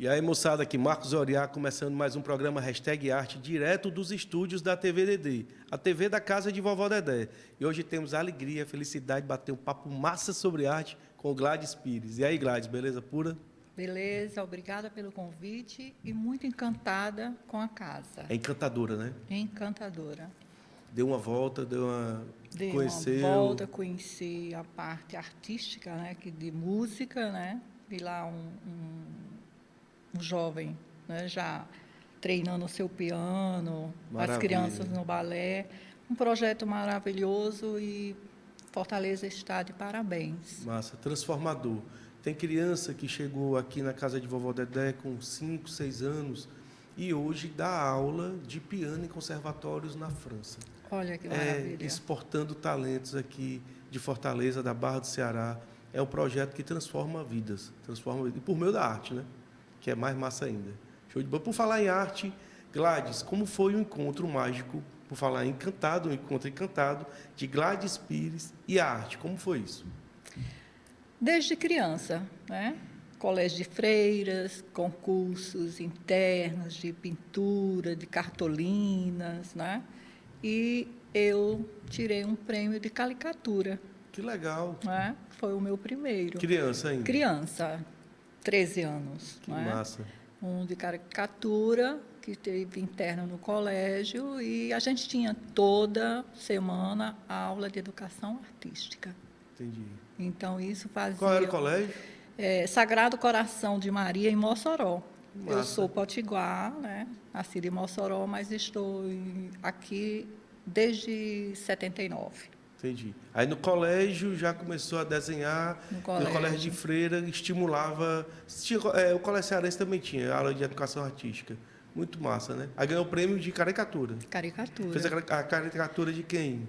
E aí, moçada, aqui Marcos Oriá, começando mais um programa Hashtag Arte, direto dos estúdios da TV Dedê, a TV da casa de Vovó Dedé. E hoje temos a alegria, a felicidade de bater um papo massa sobre arte com Gladys Pires. E aí, Gladys, beleza pura? Beleza, obrigada pelo convite e muito encantada com a casa. É encantadora, né? Encantadora. Deu uma volta, Dei conheceu... uma volta, conheci a parte artística, né, de música, né? Vi lá um jovem, né, já treinando o seu piano, Maravilha. as crianças no balé. Um projeto maravilhoso e Fortaleza está de parabéns. Massa, transformador. Tem criança que chegou aqui na casa de Vovó Dedé com 5, 6 anos e hoje dá aula de piano em conservatórios na França. Olha que maravilha. Exportando talentos aqui de Fortaleza, da Barra do Ceará. É um projeto que transforma vidas. E por meio da arte, né? Que é mais massa ainda. Show de bola. Por falar em arte, Gladys, como foi o encontro mágico, por falar em encantado, o encontro encantado de Gladys Pires e a arte? Como foi isso? Desde criança, né? Colégio de freiras, concursos internos de pintura, de cartolinas, né? E eu tirei um prêmio de caricatura. Que legal. Né? Foi o meu primeiro. Criança ainda? Criança, 13 anos. Que né? massa. Um de caricatura, que teve interno no colégio, e a gente tinha toda semana aula de educação artística. Entendi. Então, isso fazia... Qual era o colégio? Sagrado Coração de Maria, em Mossoró. Massa. Eu sou potiguar, né? Nasci em Mossoró, mas estou aqui desde 79. Entendi. Aí no colégio já começou a desenhar. No colégio de freira estimulava... o colégio cearense também tinha aula de educação artística. Muito massa, né? Aí ganhou o prêmio de caricatura. Caricatura. Fez a caricatura de quem?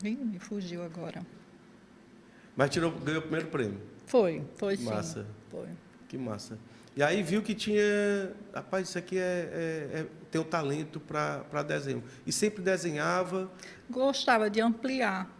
Me fugiu agora. Mas ganhou o primeiro prêmio. Foi sim. Massa. Foi. Que massa. E aí viu que tinha... Rapaz, isso aqui tem um talento para desenho. E sempre desenhava... Gostava de ampliar.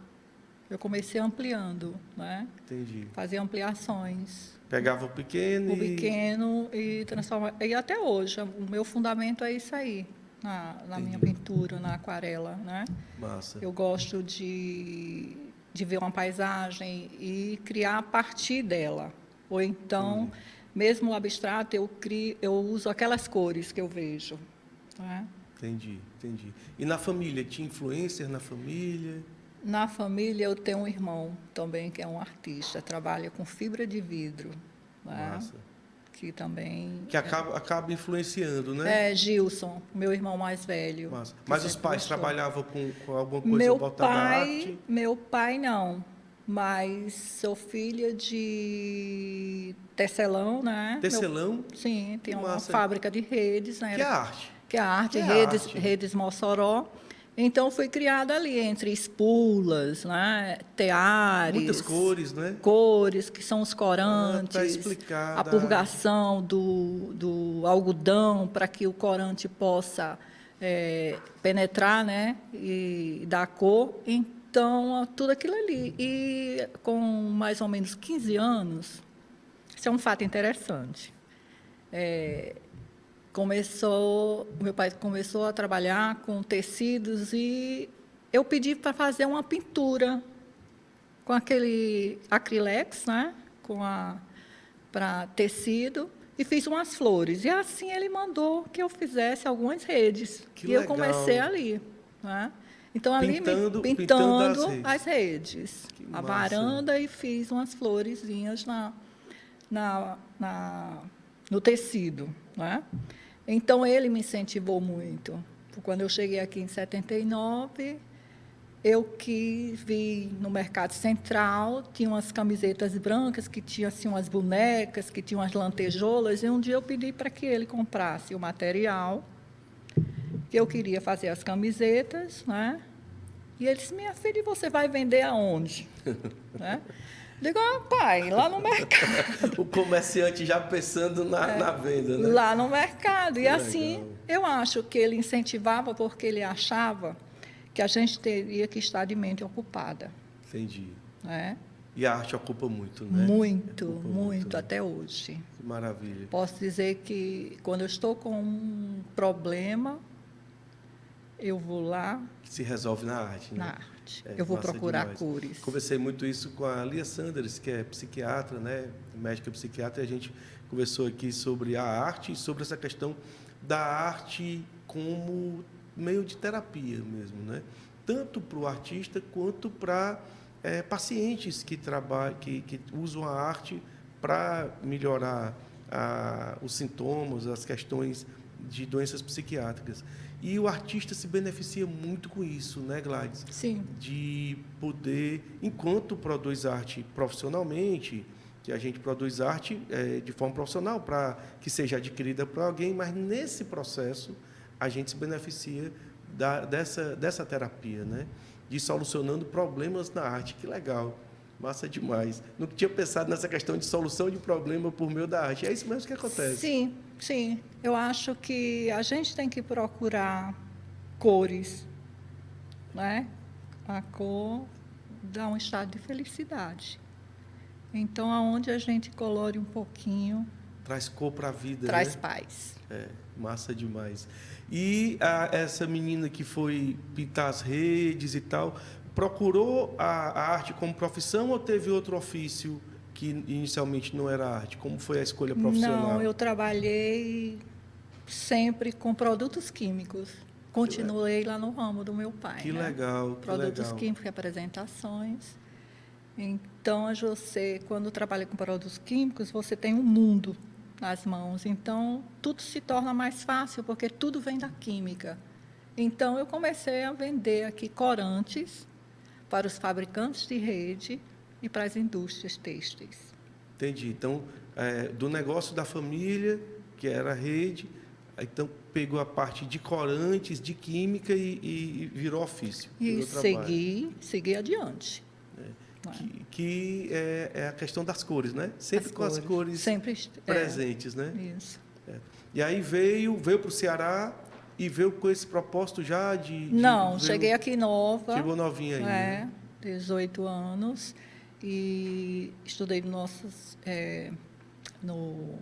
Eu comecei ampliando, né? Entendi. Fazia ampliações. Pegava o pequeno e transformava. E até hoje, o meu fundamento é isso aí, na minha pintura, na aquarela, né? Massa. Eu gosto de ver uma paisagem e criar a partir dela. Ou então, mesmo o abstrato, eu uso aquelas cores que eu vejo. Né? Entendi. E na família, tinha influencer na família? Na família, eu tenho um irmão também, que é um artista, trabalha com fibra de vidro. Né? Massa. Que também... Que acaba influenciando, né? Gilson, meu irmão mais velho. Massa. Mas os pais trabalhavam com alguma coisa voltada à arte? Meu pai não, mas sou filha de tecelão, né? Tecelão? Sim, tem uma fábrica de redes. Né? Que é arte? Que é arte, redes Mossoró. Então, fui criada ali, entre espulas, né, teares... Muitas cores, né? Cores, que são os corantes. Tá explicado. A purgação do algodão, para que o corante possa penetrar, né, e dar cor. Então, tudo aquilo ali. E, com mais ou menos 15 anos, isso é um fato interessante. Meu pai começou a trabalhar com tecidos e eu pedi para fazer uma pintura com aquele acrilex, né? Para tecido, e fiz umas flores. E assim ele mandou que eu fizesse algumas redes. Que e legal. Eu comecei ali. Né? Então, ali pintando as redes. A varanda, e fiz umas florezinhas no tecido. Né? Então, ele me incentivou muito. Quando eu cheguei aqui em 79, eu vi no Mercado Central, tinha umas camisetas brancas, que tinham assim, umas bonecas, que tinham umas lantejoulas, e um dia eu pedi para que ele comprasse o material, que eu queria fazer as camisetas, né? E ele disse: minha filha, você vai vender aonde? Né? Digo: pai, lá no mercado. O comerciante já pensando na venda, né? Lá no mercado. E assim, legal. Eu acho que ele incentivava porque ele achava que a gente teria que estar de mente ocupada. Entendi. Né? E a arte ocupa muito, né? Muito, Ocupa muito, né? até hoje. Que maravilha. Posso dizer que quando eu estou com um problema, eu vou lá Que se resolve na arte, na né? arte. É, Eu vou massa procurar demais. cores. Conversei muito isso com a Lia Sanders, que é psiquiatra, né? Médica psiquiatra, e a gente conversou aqui sobre a arte e sobre essa questão da arte como meio de terapia mesmo, né? Tanto para o artista quanto para pacientes que trabalham, que usam a arte para melhorar os sintomas, as questões de doenças psiquiátricas. E o artista se beneficia muito com isso, né, Gladys? Sim. De poder, enquanto produz arte profissionalmente, que a gente produz arte de forma profissional para que seja adquirida por alguém, mas nesse processo a gente se beneficia dessa terapia, né? De solucionando problemas na arte. Que legal, massa demais. Nunca tinha pensado nessa questão de solução de problema por meio da arte. É isso mesmo que acontece. Sim, sim. Eu acho que a gente tem que procurar cores, né? A cor dá um estado de felicidade. Então, aonde a gente colore um pouquinho, Traz cor para a vida, traz né? paz. É, massa demais. E essa menina que foi pintar as redes e tal, procurou a arte como profissão ou teve outro ofício que inicialmente não era arte? Como foi a escolha Não, profissional? eu trabalhei sempre com produtos químicos. Continuei lá no ramo do meu pai, Que né? legal, que Produtos legal. químicos e apresentações. Então, você, quando trabalha com produtos químicos, você tem um mundo nas mãos. Então, tudo se torna mais fácil, porque tudo vem da química. Então, eu comecei a vender aqui corantes para os fabricantes de rede e para as indústrias têxteis. Entendi. Então, do negócio da família, que era a rede, então pegou a parte de corantes, de química e virou ofício, E virou trabalho. segui adiante. Não é? Que é a questão das cores, né? Sempre As com as cores sempre presentes, né? isso. É. E aí veio para o Ceará e veio com esse propósito já Não, veio, cheguei aqui nova, chegou novinha ainda, né? 18 anos, e estudei no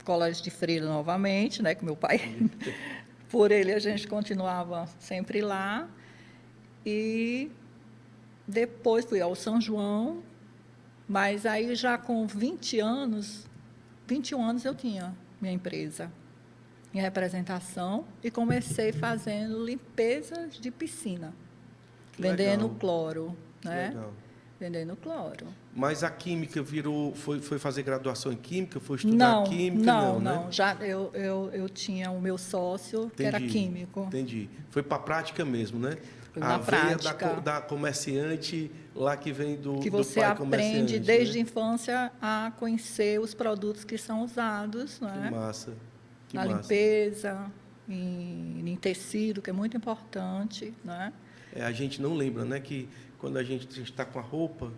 Colégio de Freira novamente, né, com meu pai. Por ele a gente continuava sempre lá. E depois fui ao São João, mas aí já com 21 anos eu tinha minha empresa em representação e comecei fazendo limpezas de piscina, Que vendendo legal, cloro, que né? legal. Vendendo cloro. Mas a química foi fazer graduação em química, foi estudar química, não, né? Não. Já eu tinha o meu sócio, que era químico. Entendi. Foi para a prática mesmo, né? Foi A na veia prática. da comerciante lá que vem Que do você pai aprende comerciante, desde a né? infância a conhecer os produtos que são usados, Que né? massa, que Na massa. limpeza, em tecido, que é muito importante, né? A gente não lembra, né, que quando a gente está com a roupa,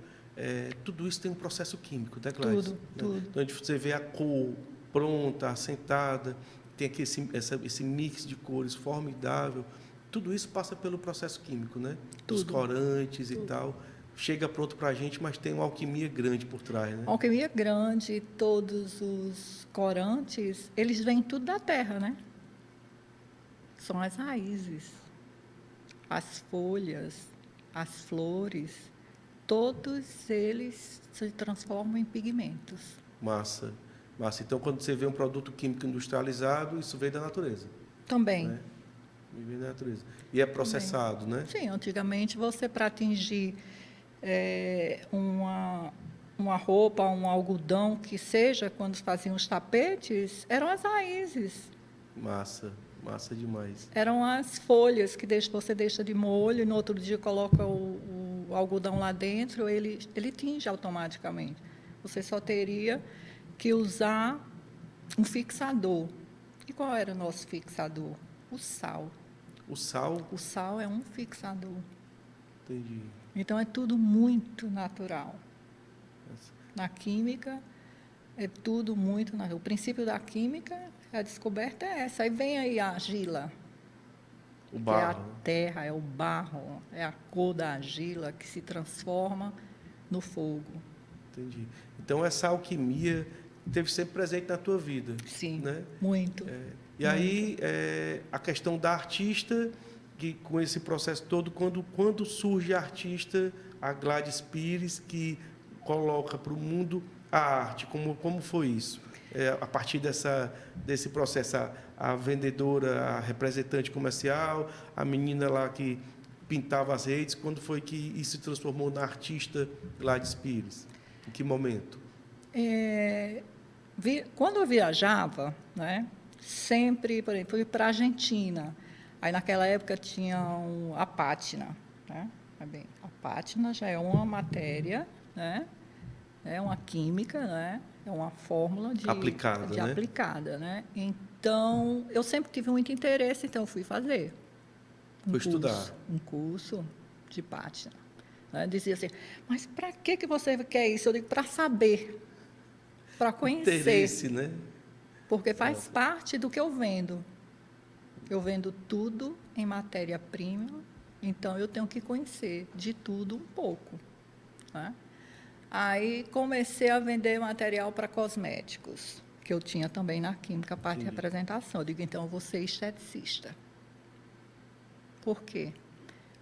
tudo isso tem um processo químico, né, Gladys? Tudo, tudo. Então, você vê a cor pronta, assentada, tem aqui esse mix de cores formidável. Tudo isso passa pelo processo químico, né? Dos Tudo. corantes e tal. Chega pronto para a gente, mas tem uma alquimia grande por trás, né? A alquimia é grande, todos os corantes, eles vêm tudo da terra, né? São as raízes, as folhas, as flores, todos eles se transformam em pigmentos. Massa, massa. Então, quando você vê um produto químico industrializado, isso veio da natureza, Também. né? Vem da natureza. E é processado, Também. né? Sim, antigamente você, para atingir uma roupa, um algodão, que seja, quando faziam os tapetes, eram as raízes. Massa, massa demais. Eram as folhas que você deixa de molho e no outro dia coloca o algodão lá dentro, ele tinge automaticamente. Você só teria que usar um fixador. E qual era o nosso fixador? O sal. O sal, O sal é um fixador. entendi. Então, é tudo muito natural. Na química, é tudo muito natural. O princípio da química, a descoberta é essa. Aí vem aí a argila, O que é a barro. terra, é o barro, é a cor da argila que se transforma no fogo. Entendi. Então, essa alquimia esteve sempre presente na tua vida. Sim, né? muito. E aí, a questão da artista, que com esse processo todo, quando surge a artista, a Gladys Pires, que coloca para o mundo a arte, como foi isso? A partir desse processo, a vendedora, a representante comercial, a menina lá que pintava as redes, quando foi que isso se transformou na artista Gladys Pires? Em que momento? Quando eu viajava, né, sempre, por exemplo, fui para a Argentina. Aí, naquela época, tinha a pátina. Né? A pátina já é uma matéria, né? É uma química, né? É uma fórmula aplicada. Né? Então, eu sempre tive muito interesse, então eu fui fazer um curso de pátina. Né? Dizia assim, mas para que você quer isso? Eu digo, para saber, para conhecer. Interesse, né? Porque faz parte do que eu vendo. Eu vendo tudo em matéria-prima, então eu tenho que conhecer de tudo um pouco. Né? Aí comecei a vender material para cosméticos, que eu tinha também na química, a parte de representação. Eu digo, então, eu vou ser esteticista. Por quê?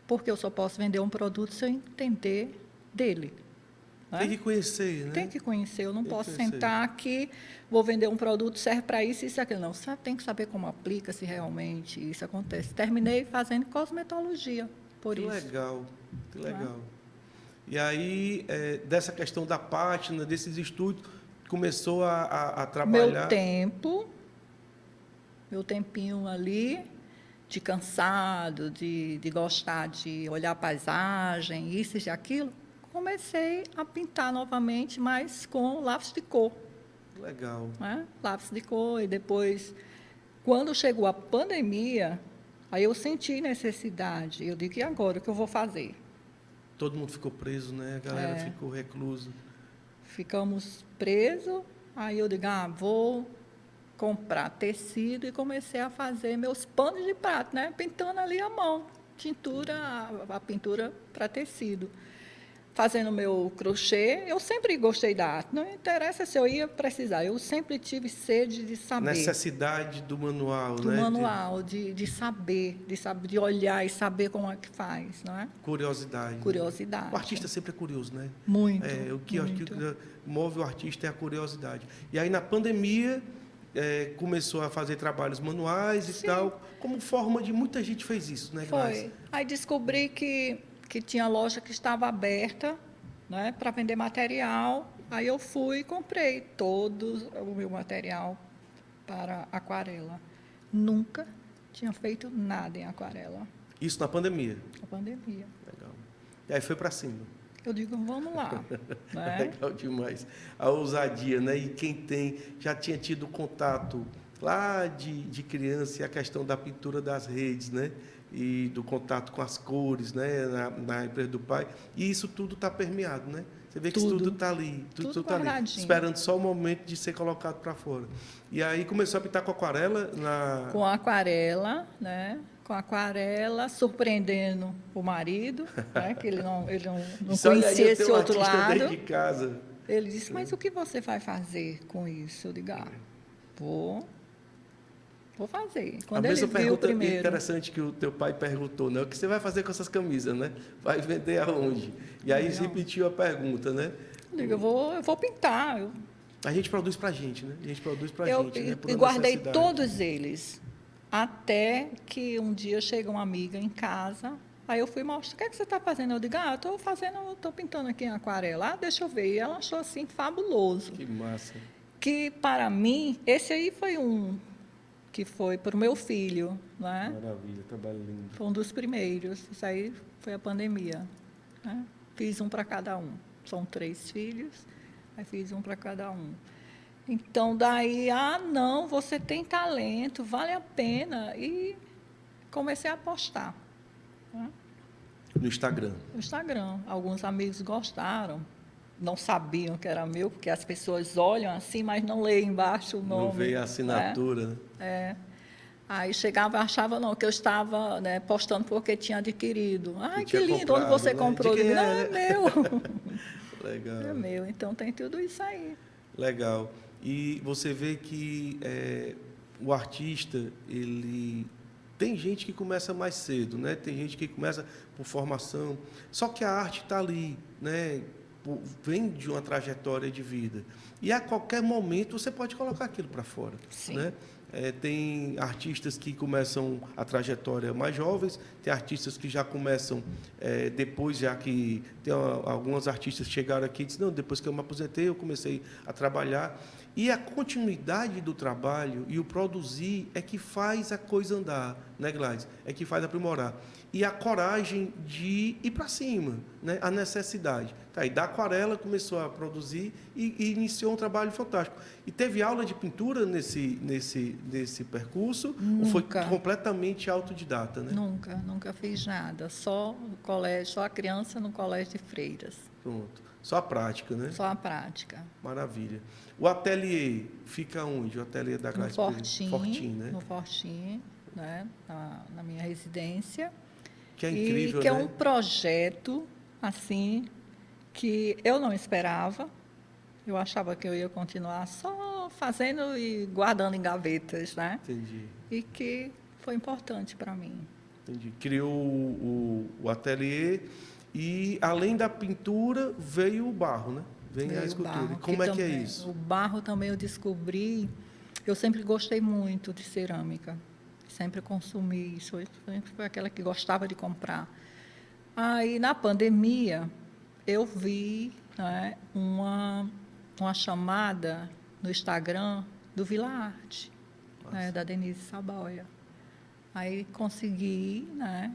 Porque eu só posso vender um produto se eu entender dele. Né? Tem que conhecer, né? Tem que conhecer. Eu não posso sentar aqui, vou vender um produto, serve para isso, isso e aquilo. Não, você tem que saber como aplica, se realmente isso acontece. Terminei fazendo cosmetologia, por isso. Que legal. E aí, dessa questão da pátina, desses estudos, começou a trabalhar... Meu tempinho ali, de cansado, de gostar de olhar a paisagem, isso e aquilo, comecei a pintar novamente, mas com lápis de cor. Legal. Né? Lápis de cor, e depois, quando chegou a pandemia, aí eu senti necessidade. Eu digo, e agora, o que eu vou fazer? Todo mundo ficou preso, né? A galera ficou reclusa. Ficamos presos, aí eu digo, vou comprar tecido e comecei a fazer meus panos de prato, né? Pintando ali à mão, a pintura para tecido. Fazendo meu crochê, eu sempre gostei da arte. Não interessa se eu ia precisar, eu sempre tive sede de saber. Necessidade do manual, né? Do manual, de saber, de olhar e saber como é que faz, não é? Curiosidade. Curiosidade. O artista sempre é curioso, né? Muito. O que move o artista é a curiosidade. E aí, na pandemia, começou a fazer trabalhos manuais e tal, como forma de... Muita gente fez isso, né, Gladys? Foi. Aí descobri que tinha loja que estava aberta, né, para vender material. Aí eu fui e comprei todo o meu material para aquarela. Nunca tinha feito nada em aquarela. Isso na pandemia? Na pandemia. Legal. E aí foi para cima. Eu digo, vamos lá. Né? Legal demais. A ousadia, né? E quem já tinha tido contato lá de criança, e a questão da pintura das redes, né? E do contato com as cores, né? Na empresa do pai. E isso tudo está permeado, né? Você vê que isso tudo está ali. Tudo está ali, esperando só o momento de ser colocado para fora. E aí começou a pintar com aquarela? Com aquarela, né? Com aquarela, surpreendendo o marido, né? Que ele não conhecia esse outro lado. Dentro de casa. Ele disse, mas o que você vai fazer com isso? Eu digo, vou fazer. Quando ele viu primeiro... interessante que o teu pai perguntou, né? O que você vai fazer com essas camisas, né? Vai vender aonde? E aí repetiu a pergunta, né? Eu digo, eu vou pintar. A gente produz pra gente, né? A gente produz pra gente, né? E guardei todos eles. Até que um dia chega uma amiga em casa, aí eu fui mostrar, o que é que você está fazendo? Eu digo, estou pintando aqui em aquarela. Deixa eu ver. E ela achou assim fabuloso. Que massa. Que para mim, esse aí foi que foi para o meu filho, né? Maravilha, trabalho lindo. Foi um dos primeiros. Isso aí foi a pandemia. Né? Fiz um para cada um. São 3 filhos, aí fiz um para cada um. Então, daí, não, você tem talento, vale a pena. E comecei a postar. Né? No Instagram? No Instagram. Alguns amigos gostaram. Não sabiam que era meu, porque as pessoas olham assim, mas não leem embaixo o nome. Não veio a assinatura. Né? Aí chegava e achava que eu estava, né, postando porque tinha adquirido. Ai, que lindo, comprado, onde você né? comprou? Não, é meu. Legal. É meu, então tem tudo isso aí. Legal. E você vê que o artista, ele tem gente que começa mais cedo, né? Tem gente que começa por formação. Só que a arte está ali, né? Vem de uma trajetória de vida. E a qualquer momento você pode colocar aquilo para fora, Sim. né? Tem artistas que começam a trajetória mais jovens, tem artistas que já começam depois, já que tem alguns artistas que chegaram aqui e disseram, não, depois que eu me aposentei, eu comecei a trabalhar. E a continuidade do trabalho e o produzir é que faz a coisa andar, né, Gladys? É que faz aprimorar. E a coragem de ir para cima, né? A necessidade. Tá, e da aquarela começou a produzir e iniciou um trabalho fantástico. E teve aula de pintura nesse percurso? Nunca. Ou foi completamente autodidata, né? Nunca fiz nada. Só o colégio, só a criança no colégio de freiras. Pronto. Só a prática, né? Só a prática. Maravilha. O ateliê fica onde? O ateliê da Gladys? No Fortim, né? No Fortim, né? Na minha residência. Que é incrível, e que né? é um projeto, assim, que eu não esperava. Eu achava que eu ia continuar só fazendo e guardando em gavetas, né? Entendi. E que foi importante para mim. Entendi. Criou o ateliê e, além da pintura, veio o barro, né? Vem a escultura. Barro, E como é que é também, isso? O barro também eu descobri. Eu sempre gostei muito de cerâmica. Sempre consumi isso. Eu sempre fui aquela que gostava de comprar. Aí, na pandemia, eu vi, né, uma chamada no Instagram do Vila Arte, né, da Denise Saboia. Aí consegui, né,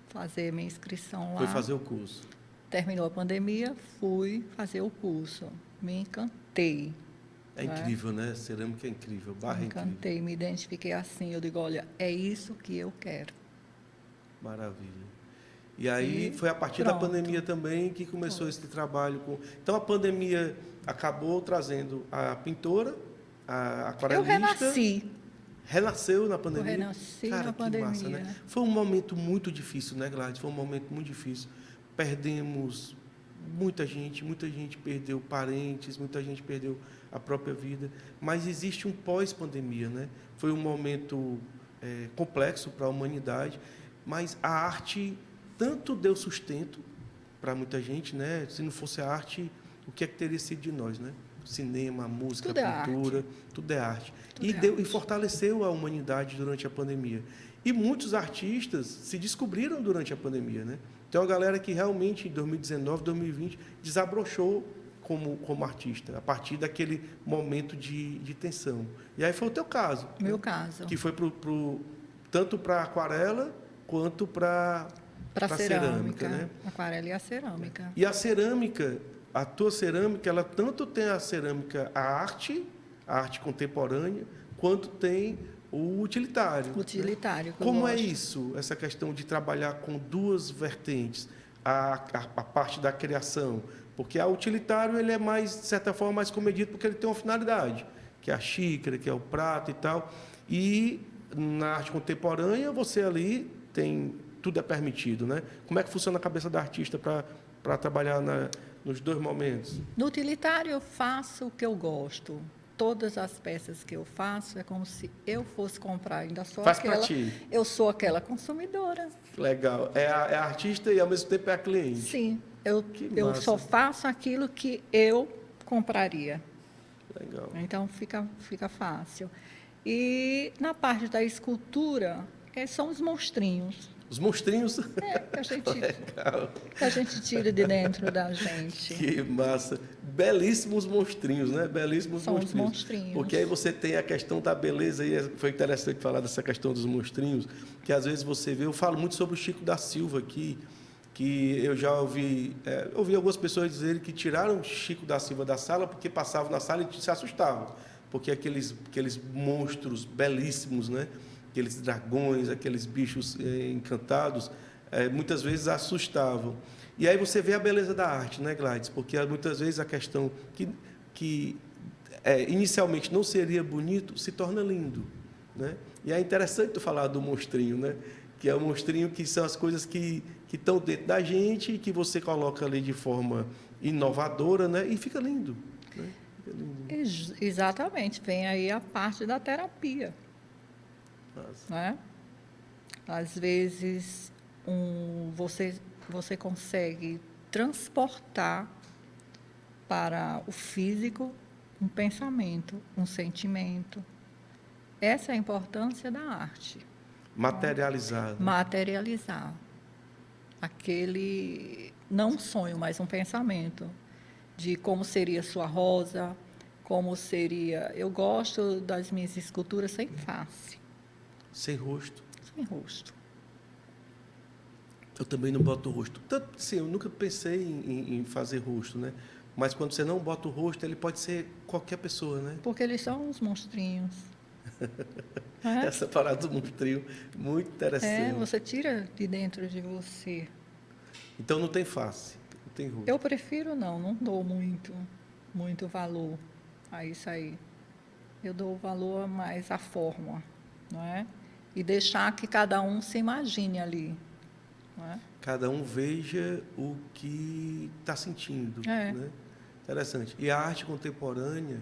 fazer minha inscrição lá. Foi fazer o curso. Terminou a pandemia, fui fazer o curso. Me encantei. É incrível, né? Cerâmica é incrível, barro é incrível. Me encantei, me identifiquei assim. Eu digo, olha, é isso que eu quero. Maravilha. E aí foi a partir pronto. da pandemia também que começou esse trabalho. Então a pandemia acabou trazendo a pintora, a aquarelista. Eu renasci. Renasceu na pandemia? Eu renasci Cara, na que pandemia. massa, né? Foi um momento muito difícil, né, Gladys? Foi um momento muito difícil. Perdemos muita gente perdeu parentes, muita gente perdeu a própria vida. Mas existe um pós-pandemia, né? Foi um momento complexo para a humanidade, mas a arte tanto deu sustento para muita gente, né? Se não fosse a arte, o que é que teria sido de nós, né? Cinema, música, pintura, tudo é arte. E fortaleceu a humanidade durante a pandemia. E muitos artistas se descobriram durante a pandemia, né? Tem uma galera que realmente, em 2019, 2020, desabrochou como artista, a partir daquele momento de tensão. E aí foi o teu caso. Meu né? caso. Que foi tanto para a aquarela, quanto para a cerâmica, né? Aquarela e a cerâmica. E a cerâmica, a tua cerâmica, ela tanto tem a cerâmica, a arte contemporânea, quanto tem o utilitário. Utilitário. Né? Como é isso, essa questão de trabalhar com duas vertentes? A parte da criação. Porque a utilitário, ele é mais, de certa forma, mais comedido, porque ele tem uma finalidade, que é a xícara, que é o prato e tal. E na arte contemporânea, você ali tem... Tudo é permitido, né? Como é que funciona a cabeça da artista para trabalhar nos dois momentos? No utilitário, eu faço o que eu gosto. Todas as peças que eu faço é como se eu fosse comprar. Ainda sou Faz aquela. Para ti. Eu sou aquela consumidora. Legal. É a artista e, ao mesmo tempo, é a cliente. Sim. Eu só faço aquilo que eu compraria. Legal. Então, fica fácil. E, na parte da escultura, são os monstrinhos. Os monstrinhos. Que a gente tira de dentro da gente. Que massa. Belíssimos monstrinhos, né? Belíssimos São monstrinhos. Os monstrinhos. Porque aí você tem a questão da beleza, e foi interessante falar dessa questão dos monstrinhos, que às vezes você vê, eu falo muito sobre o Chico da Silva aqui, que eu já ouvi algumas pessoas dizerem que tiraram o Chico da Silva da sala porque passavam na sala e se assustavam. Porque aqueles monstros belíssimos, né? Aqueles dragões, aqueles bichos encantados, muitas vezes assustavam. E aí você vê a beleza da arte, né, Gladys? Porque muitas vezes a questão que inicialmente não seria bonito se torna lindo, né? E é interessante tu falar do monstrinho, né? Que é o monstrinho que são as coisas que estão dentro da gente e que você coloca ali de forma inovadora, né? E fica lindo, né? Fica lindo. Exatamente, vem aí a parte da terapia, Massa. né? Às vezes, você consegue transportar para o físico um pensamento, um sentimento. Essa é a importância da arte. Materializar, né? Materializar. Não um sonho, mas um pensamento de como seria sua rosa, como seria... Eu gosto das minhas esculturas sem face, Sem rosto. sem rosto. Eu também não boto o rosto. Tanto, sim, eu nunca pensei em fazer rosto, né? Mas quando você não bota o rosto, ele pode ser qualquer pessoa, né? Porque eles são uns monstrinhos. É? Essa parada do monstrinho, muito interessante. Você tira de dentro de você. Então não tem face, não tem rosto. Eu prefiro não dou muito valor a isso aí. Eu dou valor mais à forma, não é? E deixar que cada um se imagine ali, não é? Cada um veja o que está sentindo, É. né? Interessante. E a arte contemporânea,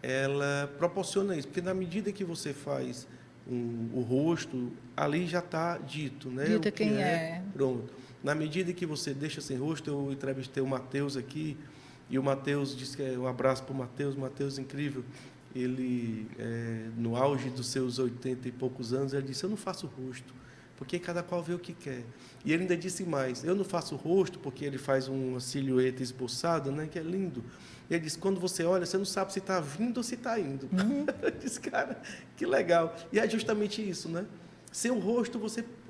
ela proporciona isso, porque na medida que você faz o rosto, ali já está dito, né? Dita o que quem é. Pronto. Na medida que você deixa sem rosto, eu entrevistei o Matheus aqui, e o Matheus disse que um abraço para o Matheus. Matheus, incrível. Ele, no auge dos seus 80 e poucos anos, ele disse: eu não faço rosto, porque cada qual vê o que quer. E ele ainda disse mais: eu não faço rosto, porque ele faz uma silhueta esboçada, né, que é lindo. Ele disse: quando você olha, você não sabe se está vindo ou se está indo. Eu disse: cara, que legal. E é justamente isso, né? Sem o rosto,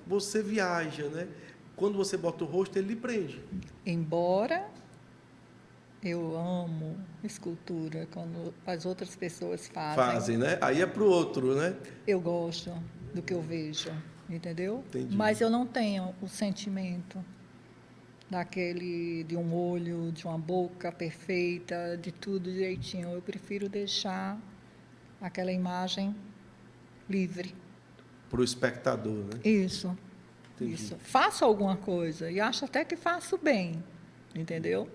você viaja, né? Quando você bota o rosto, ele lhe prende. Embora eu amo escultura, quando as outras pessoas Fazem, né? Aí é para o outro, né? eu gosto do que eu vejo, entendeu? Entendi. Mas eu não tenho o sentimento de um olho, de uma boca perfeita, de tudo direitinho. Eu prefiro deixar aquela imagem livre. Para o espectador, né? Isso. Entendi. Isso. Faço alguma coisa e acho até que faço bem, entendeu?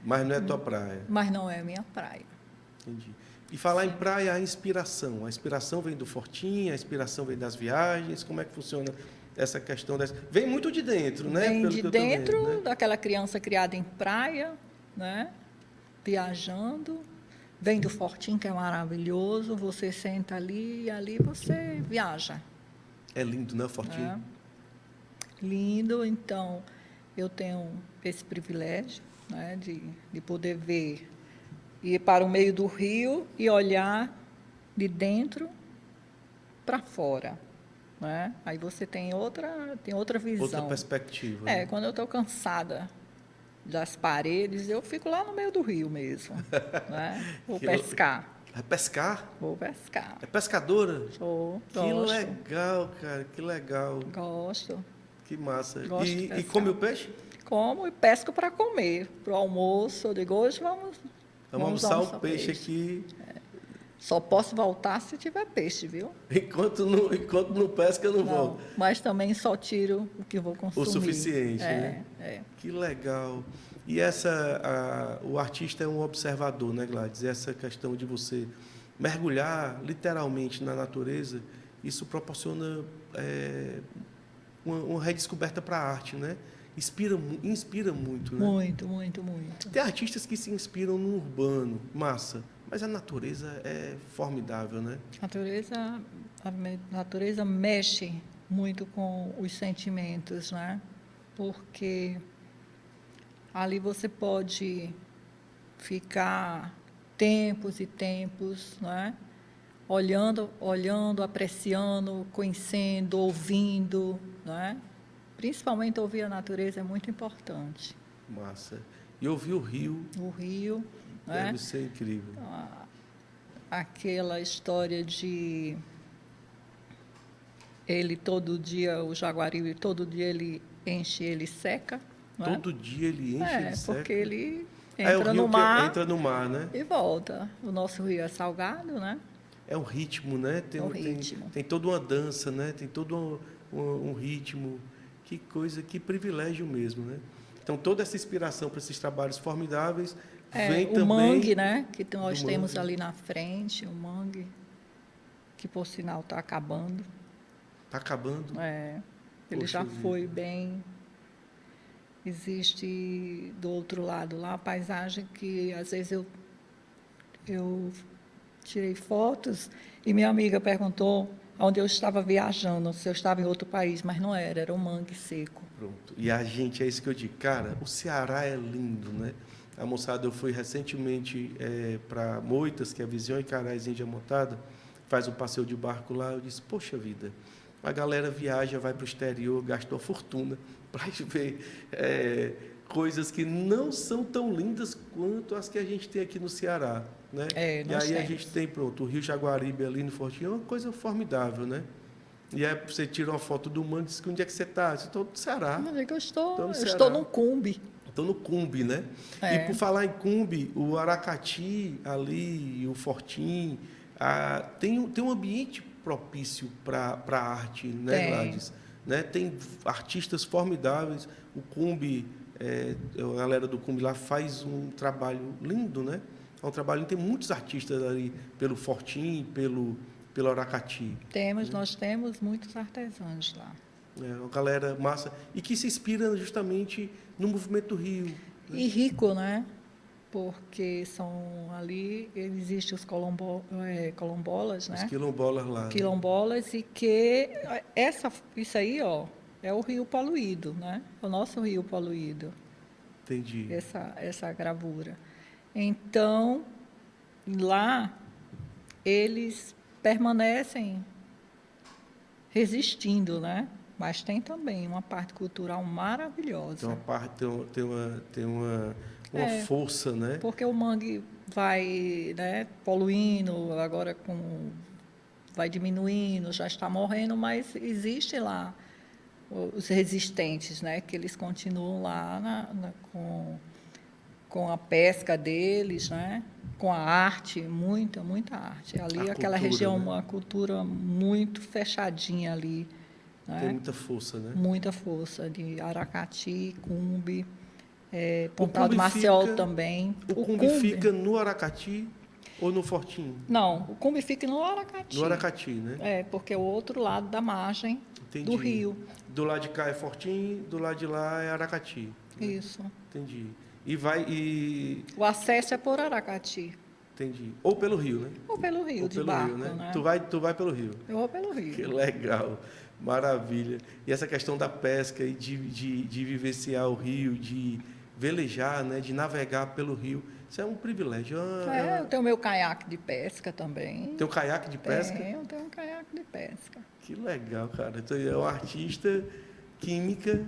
Mas não é tua praia. Mas não é minha praia. Entendi. E falar em praia, a inspiração. A inspiração vem do Fortim, a inspiração vem das viagens. Como é que funciona essa questão dessa? Vem muito de dentro, né? Vem Pelo de que eu tô dentro vendo, né? daquela criança criada em praia, né? Viajando. Vem do Fortim, que é maravilhoso. Você senta ali e ali você viaja. É lindo, né, Fortim? Né? Lindo. Então, eu tenho esse privilégio, né, de poder ir para o meio do rio e olhar de dentro para fora. Né? Aí você tem outra visão. Outra perspectiva. Né? Quando eu estou cansada das paredes, eu fico lá no meio do rio mesmo. Né? Vou pescar. É pescar? Vou pescar. É pescadora? Gosto. Que legal, cara, que legal. Gosto. Que massa. Gosto de E pescar. come o peixe? Como e pesco para comer. Para o almoço, eu digo, hoje vamos almoçar o peixe aqui. Só posso voltar se tiver peixe, viu? Enquanto não pesca, eu não volto. Mas também só tiro o que vou consumir. O suficiente, né? Que legal. E o artista é um observador, né, Gladys? Essa questão de você mergulhar literalmente na natureza, isso proporciona uma redescoberta para a arte, né? Inspira muito, né? Muito, muito, muito. Tem artistas que se inspiram no urbano, massa, mas a natureza é formidável, né? A natureza mexe muito com os sentimentos, né? Porque ali você pode ficar tempos e tempos, né? Olhando, apreciando, conhecendo, ouvindo, né? Principalmente ouvir a natureza é muito importante. Massa. E ouvir o rio. O rio, deve ser incrível. Aquela história de ele todo dia, o jaguaribe, todo dia ele enche, ele seca. Todo dia ele enche, ele seca? Porque ele entra no mar. Entra no mar, né? E volta. O nosso rio é salgado, né? É um ritmo, né? Tem toda uma dança, né? Tem todo um ritmo. Que coisa, que privilégio mesmo, né? Então, Então, toda essa inspiração para esses trabalhos formidáveis vem o também... mangue, né, que nós do temos mangue. ali na frente, o mangue, que, por sinal, está acabando. Está acabando? Ele Poxa já vida. foi bem... Existe, do outro lado, lá, a paisagem que, às vezes, eu tirei fotos e minha amiga perguntou onde eu estava viajando, se eu estava em outro país, mas não era, era um mangue seco. Pronto. E a gente, é isso que eu digo, cara, o Ceará é lindo, né? A moçada, eu fui recentemente para Moitas, que é a Visão e Carais Índia Montada, faz um passeio de barco lá, eu disse, poxa vida, a galera viaja, vai para o exterior, gasta uma fortuna para ver coisas que não são tão lindas quanto as que a gente tem aqui no Ceará, né? E Nós aí a temos. gente tem, pronto, o Rio Jaguaribe ali no Fortinho, é uma coisa formidável, né? E aí você tira uma foto do mangue e diz, onde é que você está? Você está no Ceará. Onde é que eu Estou estou? no Eu estou Ceará. no Cumbe. Estou no Cumbe, né? E por falar em Cumbe, o Aracati ali, o Fortim, tem um ambiente propício para a arte, né, Gladys? Né? Tem artistas formidáveis. O Cumbe, a galera do Cumbe lá faz um trabalho lindo, né? É um trabalho, tem muitos artistas ali pelo Fortim, pelo Aracati. Nós temos muitos artesãos lá. Uma galera massa. E que se inspira justamente no movimento do Rio. Né? E rico, né? Porque ali existem os quilombolas, né? Os quilombolas lá. Quilombolas, e que isso aí, é o rio poluído, né? O nosso rio poluído. Entendi. Essa gravura. Então, lá, eles permanecem resistindo, né? Mas tem também uma parte cultural maravilhosa. Tem uma força, né? Porque o mangue vai, né, poluindo, agora vai diminuindo, já está morrendo, mas existe lá os resistentes, né? Que eles continuam lá com a pesca deles, né? Com a arte, muita arte. Ali, aquela região, né? Uma cultura muito fechadinha ali. Né? Tem muita força, né? Muita força, de Aracati, Cumbe, Pontal do Marciol também. O Cumbe fica no Aracati ou no Fortim? Não, o Cumbe fica no Aracati. No Aracati, né? Porque é o outro lado da margem do rio. Do lado de cá é Fortim, do lado de lá é Aracati. Né? Isso. Entendi. O acesso é por Aracati. Entendi. Ou pelo rio, né? Ou pelo rio, de barco, rio, né? Tu vai pelo rio. Eu vou pelo rio. Que legal. Maravilha. E essa questão da pesca e de vivenciar o rio, de velejar, né? De navegar pelo rio, isso é um privilégio. Eu tenho meu caiaque de pesca também. Tem um caiaque de pesca? Eu tenho um caiaque de pesca. Que legal, cara. Então, é uma artista química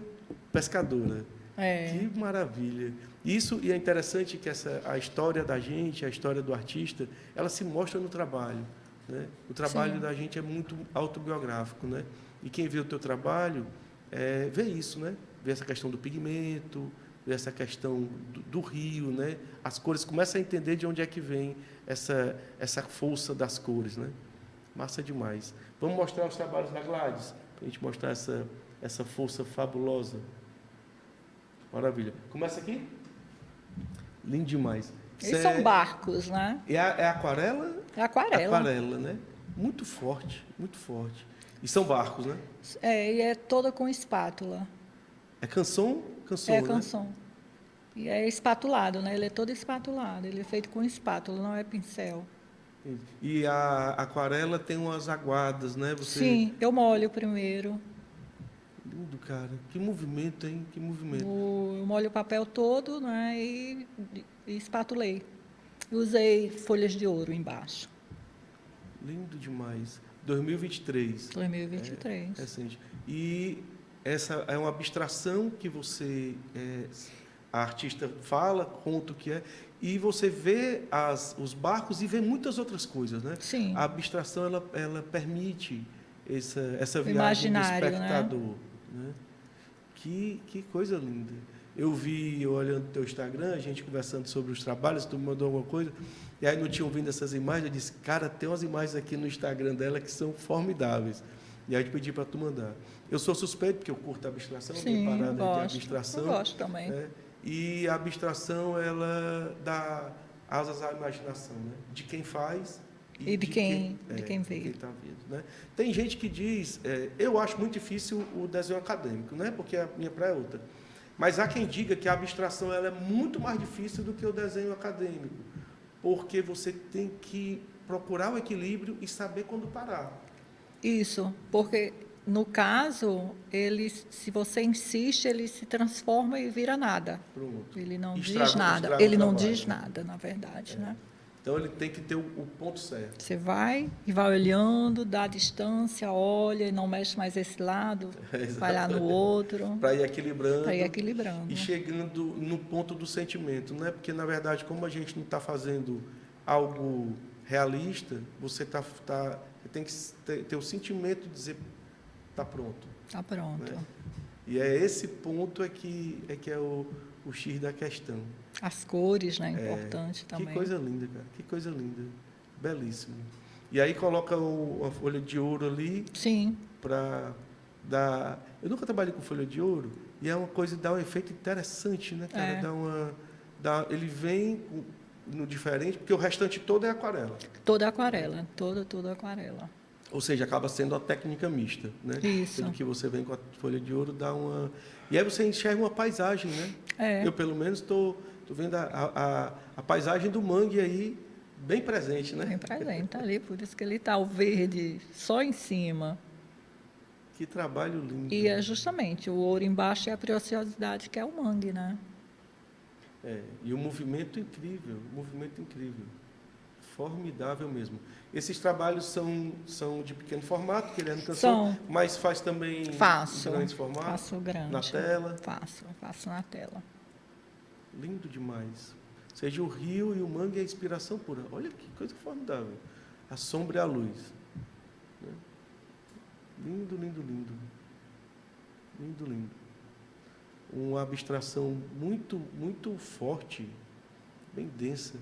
pescadora. Que maravilha. Isso, e é interessante que a história da gente, a história do artista, ela se mostra no trabalho. Né? O trabalho da gente é muito autobiográfico, né? E quem vê o teu trabalho vê isso, né? Vê essa questão do pigmento, vê essa questão do rio, né? As cores, começa a entender de onde é que vem essa força das cores, né? Massa demais. Vamos mostrar os trabalhos da Gladys, para a gente mostrar essa força fabulosa. Maravilha. Começa aqui? Lindo demais. Eles são barcos, né? É aquarela? É aquarela. Aquarela, né? Muito forte, muito forte. E são barcos, né? E é toda com espátula. É canção? É canção. E é espatulado, né? Ele é todo espatulado. Ele é feito com espátula, não é pincel. E a aquarela tem umas aguadas, né? Sim, eu molho primeiro. Lindo, cara. Que movimento, hein? Que movimento. Eu molho o papel todo, né? E espatulei. Usei folhas de ouro embaixo. Lindo demais. 2023. 2023. Recente. E essa é uma abstração que você, a artista fala, conta o que é, e você vê os barcos e vê muitas outras coisas, né? Sim. A abstração, ela permite essa viagem do espectador. Né? Que coisa linda. Eu olhando o teu Instagram, a gente conversando sobre os trabalhos, tu me mandou alguma coisa, e aí não tinham vindo essas imagens, eu disse, cara, tem umas imagens aqui no Instagram dela que são formidáveis. E aí eu pedi para tu mandar. Eu sou suspeito, porque eu curto a abstração, Sim, minha parada é de gosto. abstração. Eu gosto também. Né? E a abstração, ela dá asas à imaginação, né? De quem faz E de quem vê. de quem está vendo, né? Tem gente que diz, eu acho muito difícil o desenho acadêmico, né? Porque a minha praia é outra. Mas há quem diga que a abstração ela é muito mais difícil do que o desenho acadêmico, porque você tem que procurar o equilíbrio e saber quando parar. Isso, porque no caso, ele, se você insiste, ele se transforma e vira nada. Pronto. Ele não Estraga- diz nada. estraga o Ele não trabalho, diz né? nada, na verdade, né? Então ele tem que ter o ponto certo. Você vai e vai olhando, dá distância, olha, e não mexe mais esse lado, vai lá no outro, Para ir equilibrando. para ir equilibrando. E chegando no ponto do sentimento, né? Porque na verdade, como a gente não está fazendo algo realista, você tem que ter o sentimento de dizer está pronto. Tá pronto. Né? E é esse ponto que é o X da questão. As cores, né? Importante também. Que coisa linda, cara. Que coisa linda. Belíssimo. E aí coloca a folha de ouro ali Sim, para dar... Eu nunca trabalhei com folha de ouro e é uma coisa que dá um efeito interessante, né, cara? Ele vem no diferente, porque o restante todo é aquarela. toda aquarela, toda aquarela. Ou seja, acaba sendo uma técnica mista, né? Isso. Pelo que você vem com a folha de ouro, dá uma... E aí você enxerga uma paisagem, né? Eu, pelo menos, estou vendo a paisagem do mangue aí bem presente, né? Bem presente, tá ali, por isso que ele está o verde só em cima. Que trabalho lindo. E é justamente o ouro embaixo é a preciosidade que é o mangue, né? E um movimento incrível, formidável mesmo. Esses trabalhos são de pequeno formato, que ele é no canção, mas faz também em grandes formatos? Faço grande. Na tela? Faço na tela. Lindo demais. Ou seja, o rio e o mangue é a inspiração pura. Olha que coisa formidável. A sombra e a luz. Né? Lindo, lindo, lindo. Lindo, lindo. Uma abstração muito, muito forte, bem densa.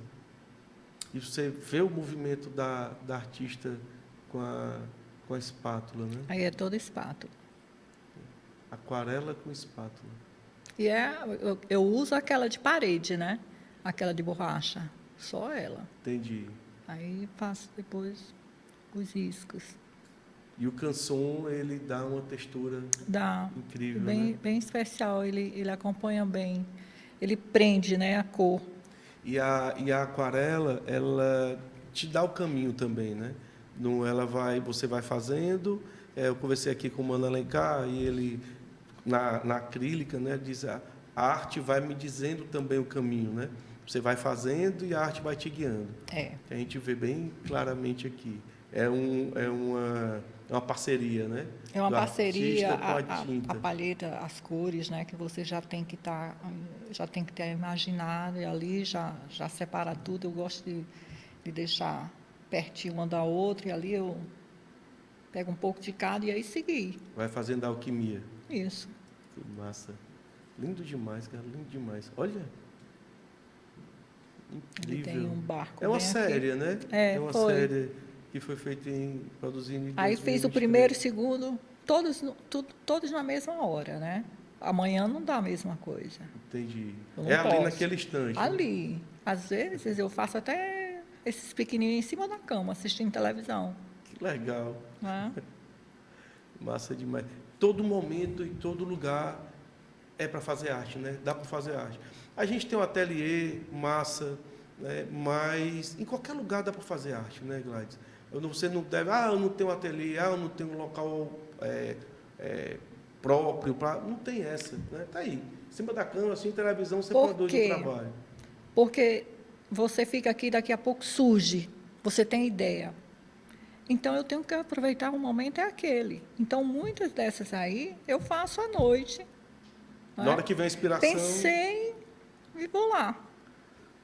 E você vê o movimento da artista com a espátula, né? Aí é toda espátula. Aquarela com espátula. E eu uso aquela de parede, né? Aquela de borracha. Só ela. Entendi. Aí faço depois os riscos. E o canson, ele dá uma textura incrível, bem, né? bem especial. Ele acompanha bem. Ele prende, né, a cor. E a aquarela, ela te dá o caminho também, né? Você vai fazendo. Eu conversei aqui com o Mano Alencar e ele, na acrílica, né, diz a arte vai me dizendo também o caminho, né? Você vai fazendo e a arte vai te guiando. A gente vê bem claramente aqui. É uma parceria, né? É uma parceria, a tinta. a palheta, as cores, né? Que você já tem que ter imaginado e ali já separa tudo. Eu gosto de deixar pertinho uma da outra e ali eu pego um pouco de cada e aí seguir. Vai fazendo a alquimia. Isso. Que massa. Lindo demais, cara, lindo demais. Olha. Incrível. Ele tem um barco. É uma bem série, aqui. né? É uma foi. série que foi feita produzindo em Aí fiz o 2023. primeiro e o segundo, todos na mesma hora, né? Amanhã não dá a mesma coisa. Entendi. Eu não É ali posso. naquele instante. Ali. Né? Às vezes eu faço até esses pequenininhos em cima da cama, assistindo televisão. Que legal. Né? Massa demais. Todo momento e todo lugar é para fazer arte, né? Dá para fazer arte. A gente tem um ateliê, massa, né? Mas em qualquer lugar dá para fazer arte, né, Gladys? Você não deve, eu não tenho um ateliê, eu não tenho um local próprio, não tem essa, né? Tá aí, em cima da cama, assim, televisão, você produz um trabalho. Porque você fica aqui, daqui a pouco surge, você tem ideia. Então, eu tenho que aproveitar o momento é aquele. Então, muitas dessas aí, eu faço à noite. Na hora que vem a inspiração... Pensei e vou lá.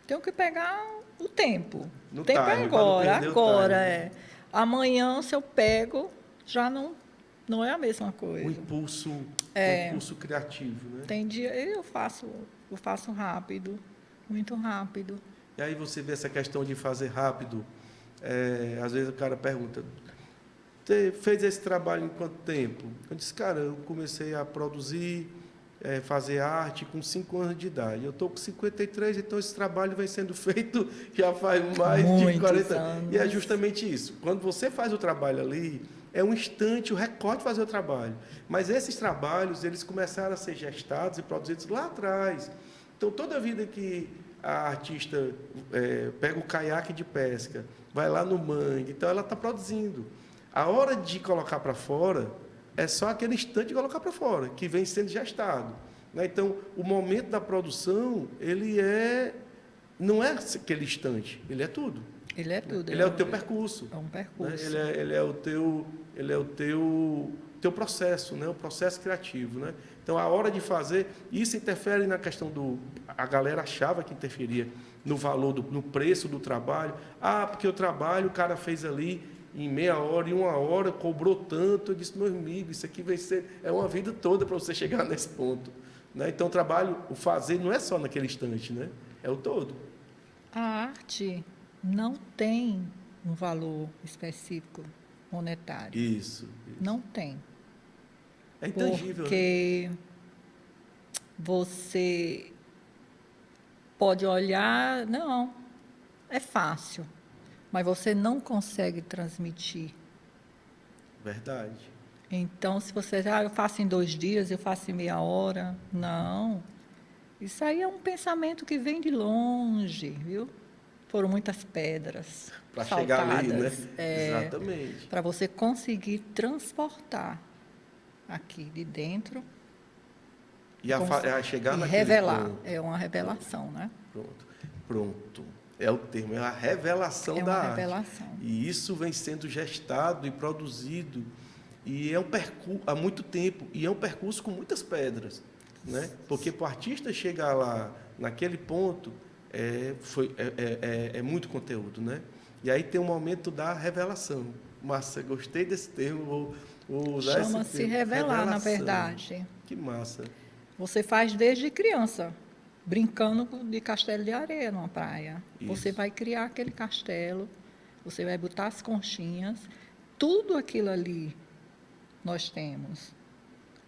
Tenho que pegar o tempo. No o tempo time, é agora, time. Amanhã, se eu pego, já não é a mesma coisa. O impulso criativo, né? Tem dia, eu faço rápido, muito rápido. E aí você vê essa questão de fazer rápido. Às vezes o cara pergunta, Você fez esse trabalho em quanto tempo? Eu disse, cara, eu comecei a produzir, fazer arte com 5 anos de idade. Eu estou com 53, então esse trabalho vem sendo feito já faz mais de 40 anos. E é justamente isso. Quando você faz o trabalho ali, é um instante, o recorde de fazer o trabalho. Mas esses trabalhos, eles começaram a ser gestados e produzidos lá atrás. Então, toda vida que a artista pega o caiaque de pesca, vai lá no mangue, então ela está produzindo. A hora de colocar para fora é só aquele instante de colocar para fora, que vem sendo gestado. Né? Então, o momento da produção, não é aquele instante, ele é tudo. Ele é tudo. Ele é o teu percurso. É um percurso. Né? Ele é o teu processo, né? O processo criativo. Né? Então, a hora de fazer, isso interfere na questão do... A galera achava que interferia no valor, no preço do trabalho. Porque o trabalho o cara fez ali em meia hora, em 1 hora, cobrou tanto. Eu disse, meu amigo, isso aqui vai ser... É uma vida toda para você chegar nesse ponto. Né? Então, o trabalho, o fazer, não é só naquele instante, né? É o todo. A arte não tem um valor específico monetário. Isso. Não tem. É intangível. Porque você pode olhar, não, é fácil, mas você não consegue transmitir. Verdade. Então, se você eu faço em 2 dias, eu faço em meia hora, não. Isso aí é um pensamento que vem de longe, viu? Foram muitas pedras para chegar ali, né? Exatamente. Para você conseguir transportar aqui de dentro e chegar e naquele revelar. ponto. É uma revelação, né? Pronto. É o termo, é a revelação da arte. É uma revelação. E isso vem sendo gestado e produzido e há muito tempo, e é um percurso com muitas pedras, né? Porque para o artista chegar lá, naquele ponto, é muito conteúdo, né? E aí tem um momento da revelação. Massa, gostei desse termo, vou usar esse termo. Chama-se revelar, na verdade. Que massa. Você faz desde criança, brincando de castelo de areia numa praia. Isso. Você vai criar aquele castelo, você vai botar as conchinhas, tudo aquilo ali nós temos.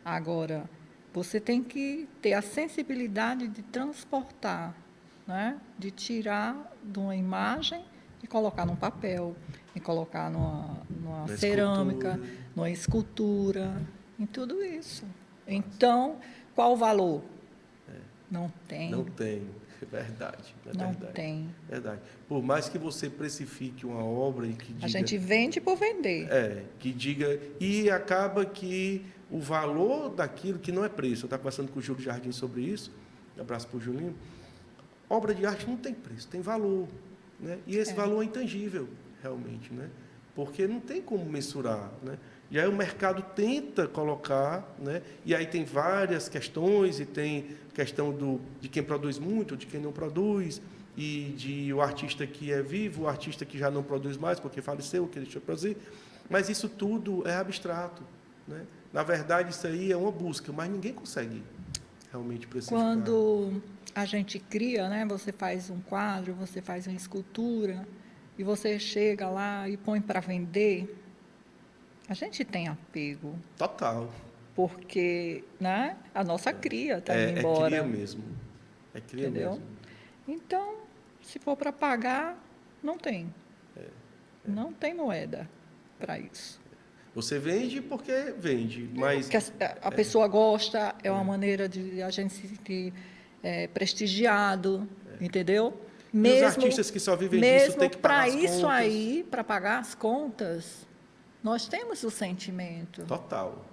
Agora, você tem que ter a sensibilidade de transportar, né? De tirar de uma imagem e colocar num papel, e colocar numa cerâmica, numa escultura, em tudo isso. Então, qual o valor? Não tem. Não tem, é verdade. Não tem. Verdade. Por mais que você precifique uma obra e que diga... A gente vende por vender. Que diga... E acaba que o valor daquilo que não é preço. Eu estava conversando com o Júlio Jardim sobre isso. Um abraço para o Julinho. Obra de arte não tem preço, tem valor. Né? E esse valor é intangível, realmente. Né? Porque não tem como mensurar. Né? E aí o mercado tenta colocar, né? E aí tem várias questões, e tem questão de quem produz muito, de quem não produz, e de o artista que é vivo, o artista que já não produz mais porque faleceu, que deixou de produzir. Mas isso tudo é abstrato. Né? Na verdade, isso aí é uma busca, mas ninguém consegue realmente precificar. Quando a gente cria, né? Você faz um quadro, você faz uma escultura, e você chega lá e põe para vender, a gente tem apego. Total. Porque, né, a nossa cria está indo embora. É cria mesmo. É cria entendeu? mesmo. Então, se for para pagar, não tem. Não tem moeda para isso. Você vende porque vende, mas... Porque a pessoa gosta, é uma maneira de a gente se sentir prestigiado, entendeu? Mesmo, e os artistas que só vivem disso têm que pagar as contas. Mesmo para isso aí, para pagar as contas, nós temos o sentimento. Total.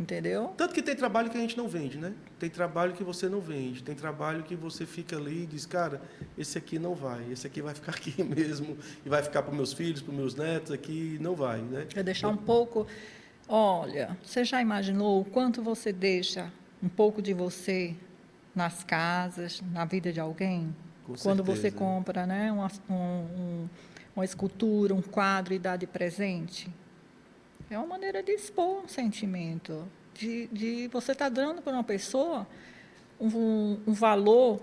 Entendeu? Tanto que tem trabalho que a gente não vende, né? Tem trabalho que você não vende, tem trabalho que você fica ali e diz, cara, esse aqui não vai, esse aqui vai ficar aqui mesmo, e vai ficar para os meus filhos, para os meus netos aqui, não vai, né? Quer deixar um pouco... Olha, você já imaginou o quanto você deixa um pouco de você nas casas, na vida de alguém? Com Quando certeza. você compra, né, uma escultura, um quadro e dá de presente. É uma maneira de expor um sentimento, de você estar dando para uma pessoa um valor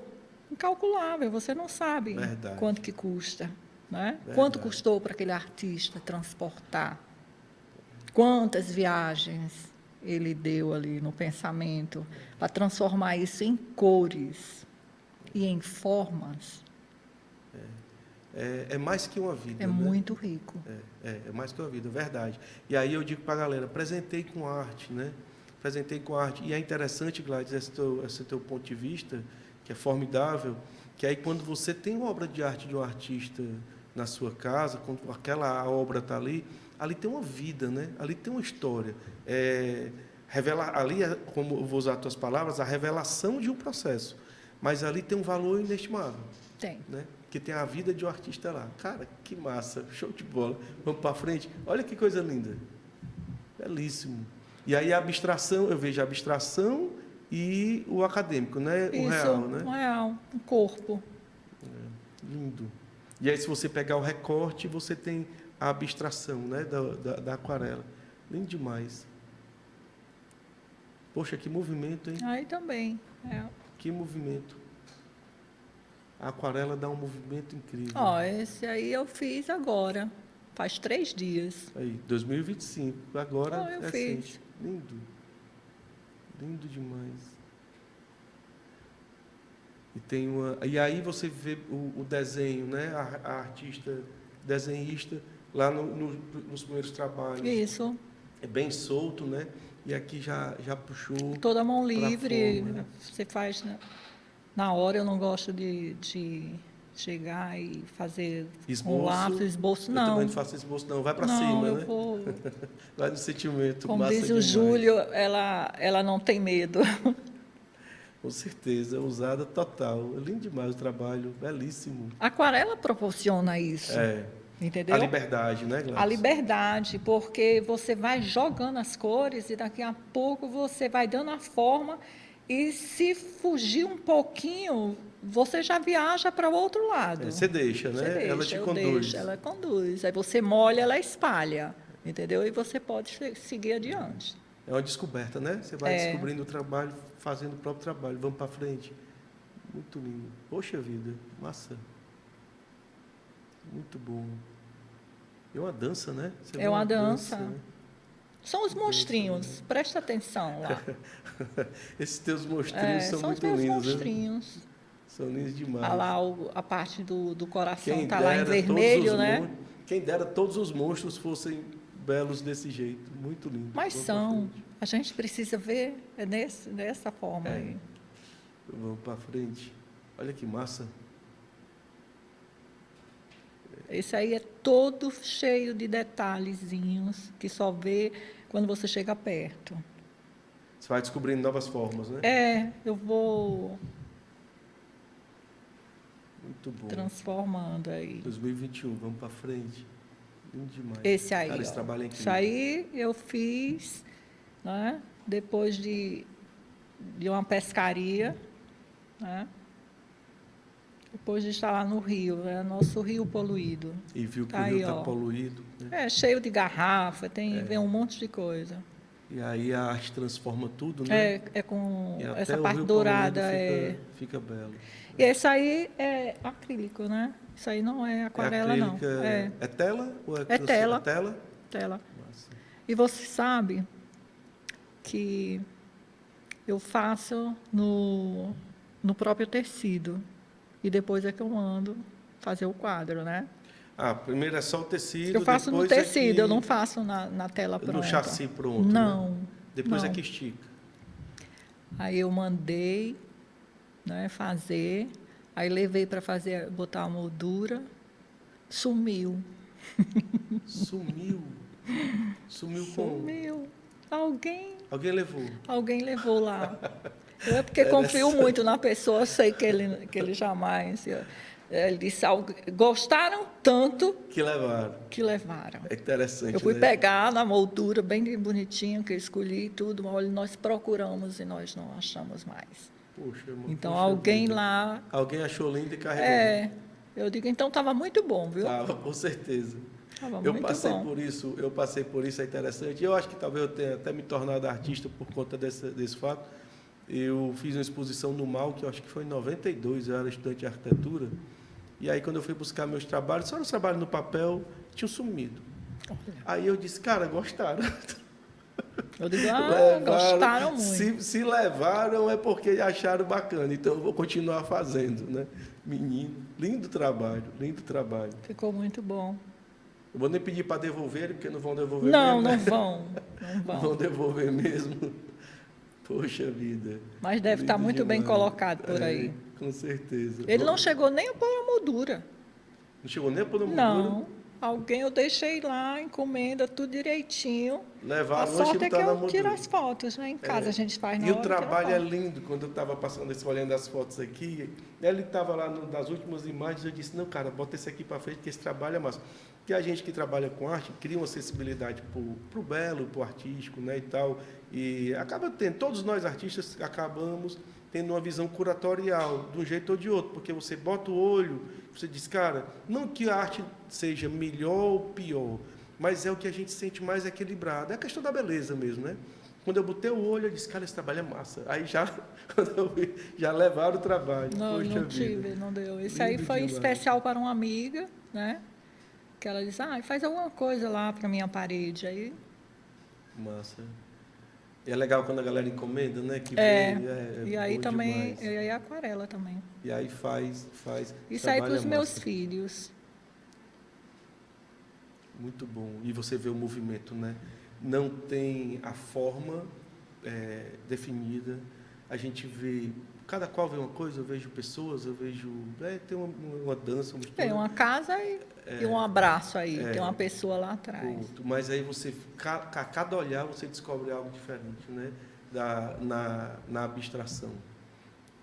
incalculável. Você não sabe quanto que custa, né? Quanto custou para aquele artista transportar. Quantas viagens ele deu ali no pensamento para transformar isso em cores e em formas. É mais que uma vida, É né? muito rico. É mais que uma vida, verdade. E aí eu digo para a galera, apresentei com arte, né? Apresentei com arte. E é interessante, Gladys, esse teu ponto de vista, que é formidável, que aí quando você tem uma obra de arte de um artista na sua casa, quando aquela obra está ali tem uma vida, né? Ali tem uma história. Ali, como eu vou usar as tuas palavras, a revelação de um processo. Mas ali tem um valor inestimável. Tem. Né? Que tem a vida de um artista lá. Cara, que massa, show de bola. Vamos para frente. Olha que coisa linda. Belíssimo. E aí a abstração, eu vejo a abstração e o acadêmico, né? O real, né? O real, o corpo. Lindo. E aí, se você pegar o recorte, você tem a abstração, né? Da aquarela. Lindo demais. Poxa, que movimento, hein? Aí também. Que movimento. A aquarela dá um movimento incrível. Esse aí eu fiz agora. Faz 3 dias. Aí, 2025. Agora eu recente. fiz. Lindo. Lindo demais. E aí você vê o desenho, né? A artista desenhista lá nos primeiros trabalhos. Isso. É bem solto, né? E aqui já puxou. Toda mão livre. Forma, né? Você faz na hora. Eu não gosto de chegar e fazer Esboço. um lápis, esboço, não. Eu também não faço esboço, não. Vai para cima, não, eu né? vou. Vai no sentimento. Como massa diz o demais. Júlio, ela não tem medo. Com certeza, ousada total. É lindo demais o trabalho, belíssimo. A aquarela proporciona isso. Entendeu? A liberdade, né, Gladys? A liberdade, porque você vai jogando as cores e daqui a pouco você vai dando a forma e se fugir um pouquinho, você já viaja para o outro lado. Você deixa, né? Você deixa, ela te conduz. ela conduz. Aí você molha, ela espalha, entendeu? E você pode seguir adiante. É uma descoberta, né? Você vai descobrindo o trabalho, fazendo o próprio trabalho. Vamos para frente. Muito lindo. Poxa vida, massa. Muito bom. É uma dança, né? Você É uma dança. né? São os monstrinhos, presta atenção lá. Esses teus monstrinhos são muito lindos. São os lindos, monstrinhos. né? São lindos demais. Olha lá a parte do coração, está dera, lá em vermelho, né? Quem dera todos os monstros fossem belos desse jeito. Muito lindo. Mas são. A gente precisa ver dessa forma aí. Vamos para frente. Olha que massa. Esse aí é todo cheio de detalhezinhos que só vê quando você chega perto. Você vai descobrindo novas formas, né? Eu vou muito bom. Transformando aí. 2021, vamos para frente. Lindo demais. Esse aí, cara, esse trabalho é incrível. Isso aí eu fiz, né, depois de uma pescaria, né? Depois de estar lá no rio, é nosso rio poluído. E viu que o rio está poluído. Né? Cheio de garrafa, vem um monte de coisa. E aí a arte transforma tudo, né? Com essa parte dourada. Fica belo. E esse aí é acrílico, né? Isso aí não é aquarela, não. É tela? Ou é tela. Tela? Massa. E você sabe que eu faço no próprio tecido. E depois é que eu mando fazer o quadro, né? Primeiro é só o tecido. Eu faço no tecido, eu não faço na tela pronta. No chassi pronto. Não. Né? Depois não. é que estica. Aí eu mandei, né, fazer, aí levei para botar a moldura, sumiu. Sumiu? Sumiu. Alguém levou? Alguém levou lá. Eu é porque confio muito na pessoa, sei que ele jamais... Ele disse, gostaram tanto... Que levaram. É interessante, eu fui pegar na moldura, bem bonitinho, que eu escolhi e tudo, olha, nós procuramos e nós não achamos mais. Poxa, então, alguém vida. lá... Alguém achou lindo e carregou. Eu digo, então estava muito bom, viu? Estava, com certeza. Eu passei por isso, é interessante. Eu acho que talvez eu tenha até me tornado artista por conta desse fato. Eu fiz uma exposição no MAU, que eu acho que foi em 92, eu era estudante de arquitetura. E aí, quando eu fui buscar meus trabalhos, só os trabalhos no papel tinham sumido. Aí eu disse, cara, gostaram. Eu digo, Levaram. gostaram muito. Se levaram é porque acharam bacana, então eu vou continuar fazendo, né? Menino, lindo trabalho, lindo trabalho. Ficou muito bom. Eu vou nem pedir para devolver, porque não vão devolver Não, mesmo, não né? vão. Não Vão vão. devolver mesmo. Poxa vida. Mas deve estar Lindo muito bem demais. colocado por aí. Com certeza. Ele não chegou nem a pôr a moldura. Não chegou nem por moldura? Não. Alguém eu deixei lá, encomenda, tudo direitinho. A Levaram, sorte é que botar na eu tiro moldura. as fotos, né? Em casa a gente faz na E hora o que ela trabalho é faz. lindo. Quando eu estava passando, olhando as fotos aqui, ele estava lá nas últimas imagens, eu disse, não, cara, bota esse aqui para frente, que esse trabalho é massa. Porque a gente que trabalha com arte cria uma sensibilidade para o belo, para o artístico, né, e tal. E acaba tendo, todos nós artistas acabamos tendo uma visão curatorial, de um jeito ou de outro, porque você bota o olho, você diz, cara, não que a arte seja melhor ou pior, mas é o que a gente sente mais equilibrado. É a questão da beleza mesmo, né? Quando eu botei o olho, eu disse, cara, esse trabalho é massa. Aí já, quando eu vi, já levaram o trabalho. Não, Poxa não vida. tive, não deu. Esse Lindo aí foi demais. especial para uma amiga, né? Que ela disse, faz alguma coisa lá para minha parede. Aí, Massa. E é legal quando a galera encomenda, né? Que é. vem, E aí bom também, demais. e aí aquarela também. E aí faz. Isso aí Trabalho para os meus massa. filhos. Muito bom. E você vê o movimento, né? Não tem a forma definida. A gente vê, cada qual vê uma coisa, eu vejo pessoas, eu vejo. Tem uma dança, uma Tem história. uma casa e um abraço aí. Tem uma pessoa lá atrás. Outro. Mas aí você, a cada olhar, você descobre algo diferente, né? Na abstração.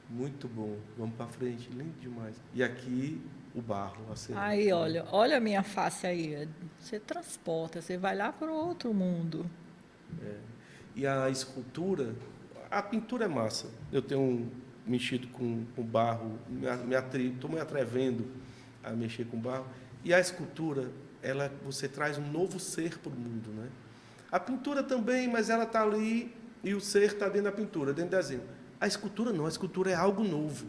Muito bom. Vamos para frente, lindo demais. E aqui, o barro. Assim, Aí, olha a minha face aí. Você transporta, você vai lá para outro mundo. E a escultura, a pintura é massa. Eu tenho mexido com barro, estou me atrevendo a mexer com barro. E a escultura, você traz um novo ser para o mundo, né? A pintura também, mas ela está ali e o ser está dentro da pintura, dentro do desenho. A escultura não, a escultura é algo novo,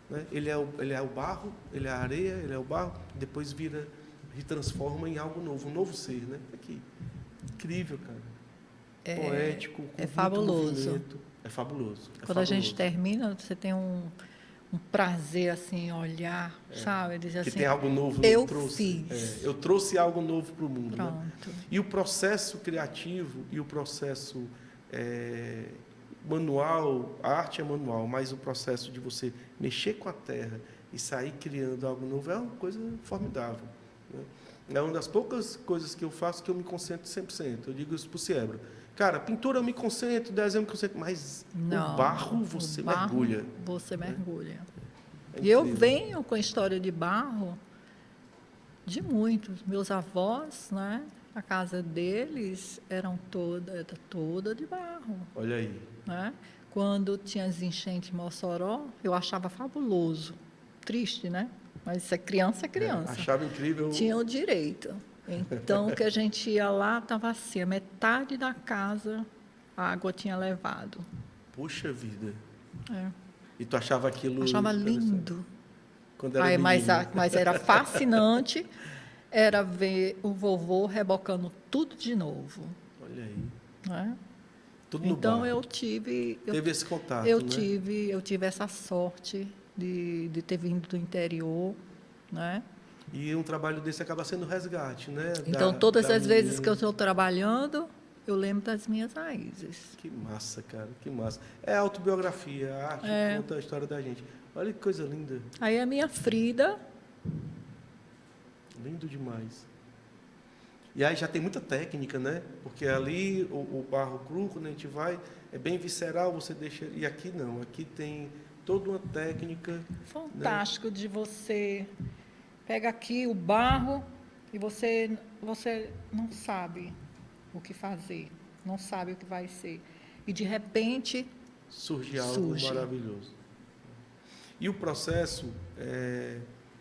né? Ele é o barro, ele é a areia, ele é o barro, depois se transforma em algo novo, um novo ser, né? Aqui. Incrível, cara. Poético, com muito fabuloso. movimento. É fabuloso. Quando a gente termina, você tem um prazer assim, olhar, sabe? Dizer Que assim, tem algo novo. eu trouxe. fiz. Eu trouxe algo novo para o mundo. Pronto. Né? E o processo criativo e o processo manual, a arte é manual, mas o processo de você mexer com a terra e sair criando algo novo é uma coisa formidável. Né? É uma das poucas coisas que eu faço que eu me concentro 100%. Eu digo isso para o Ciebra. Cara, pintura eu me concentro, desenho eu me concentro, mas Não, o barro você mergulha. Você mergulha. É E eu incrível. venho com a história de barro de muitos. Meus avós, né? A casa deles era toda de barro. Olha aí. Né? Quando tinha as enchentes em Mossoró, eu achava fabuloso. Triste, né? Mas isso é criança. Achava incrível. Tinha o direito. Então, que a gente ia lá, estava assim, a metade da casa a água tinha levado. Puxa vida. É. E tu achava aquilo... Achava lindo. Quando era menino. Mas era fascinante, era ver o vovô rebocando tudo de novo. Olha aí. Né? Tudo no Então, barro. eu tive... Teve esse contato, eu né? tive essa sorte de ter vindo do interior, né? E um trabalho desse acaba sendo resgate, né? Então, todas as vezes que eu estou trabalhando, eu lembro das minhas raízes. Que massa, cara, que massa. É autobiografia, a arte conta a história da gente. Olha que coisa linda. Aí a minha Frida... Lindo demais. E aí já tem muita técnica, né? Porque ali o barro cru, quando a gente vai, é bem visceral, você deixa... E aqui não, aqui tem toda uma técnica... Fantástico, né? De você... Pega aqui o barro e você não sabe o que fazer, não sabe o que vai ser. E, de repente, surge algo maravilhoso. E o processo